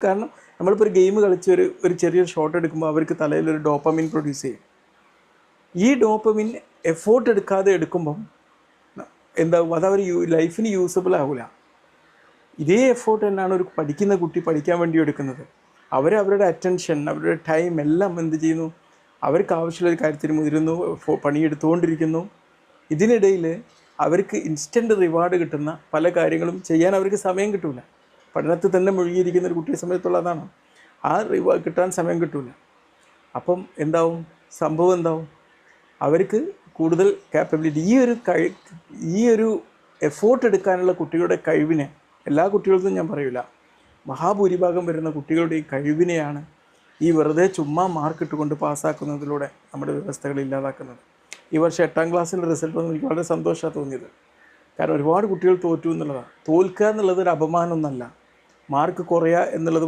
കാരണം നമ്മളിപ്പോൾ ഒരു ഗെയിം കളിച്ച് ഒരു ചെറിയൊരു ഷോട്ട് എടുക്കുമ്പോൾ അവർക്ക് തലയിലൊരു ഡോപ്പമിൻ പ്രൊഡ്യൂസ് ചെയ്യും. ഈ ഡോപ്പമിൻ എഫോർട്ട് എടുക്കാതെ എടുക്കുമ്പം എന്താവും, അതവർ ലൈഫിന് യൂസബിൾ ആവില്ല. ഇതേ എഫോർട്ട് തന്നെയാണ് ഒരു പഠിക്കുന്ന കുട്ടി പഠിക്കാൻ വേണ്ടി എടുക്കുന്നത്. അവരുടെ അറ്റൻഷൻ, അവരുടെ ടൈം എല്ലാം എന്ത് ചെയ്യുന്നു, അവർക്ക് ആവശ്യമുള്ളൊരു കാര്യത്തിന് മുതിരുന്നു, പണിയെടുത്തുകൊണ്ടിരിക്കുന്നു. ഇതിനിടയിൽ അവർക്ക് ഇൻസ്റ്റൻറ്റ് റിവാർഡ് കിട്ടുന്ന പല കാര്യങ്ങളും ചെയ്യാൻ അവർക്ക് സമയം കിട്ടില്ല. പഠനത്തിൽ തന്നെ മുഴുകിയിരിക്കുന്ന ഒരു കുട്ടിയെ സംബന്ധിച്ചുള്ള അതാണ്. ആ റിവാർഡ് കിട്ടാൻ സമയം കിട്ടില്ല. അപ്പം എന്താവും സംഭവം, എന്താവും, അവർക്ക് കൂടുതൽ കാപ്പബിലിറ്റി, ഈ ഒരു എഫോർട്ട് എടുക്കാനുള്ള കുട്ടികളുടെ കഴിവിനെ, എല്ലാ കുട്ടികൾക്കും ഞാൻ പറയില്ല, മഹാഭൂരിഭാഗം വരുന്ന കുട്ടികളുടെ ഈ കഴിവിനെയാണ് ഈ വെറുതെ ചുമ്മാ മാർക്ക് ഇട്ടുകൊണ്ട് പാസ്സാക്കുന്നതിലൂടെ നമ്മുടെ വ്യവസ്ഥകൾ ഇല്ലാതാക്കുന്നത്. ഈ വർഷം 8ാം ക്ലാസ്സിൻ്റെ റിസൾട്ട് വന്ന് എനിക്ക് വളരെ സന്തോഷമാണ് തോന്നിയത്. കാരണം ഒരുപാട് കുട്ടികൾ തോറ്റു എന്നുള്ളതാണ്. തോൽക്കുക എന്നുള്ളത് ഒരു അപമാനമൊന്നല്ല, മാർക്ക് കുറയുക എന്നുള്ളത്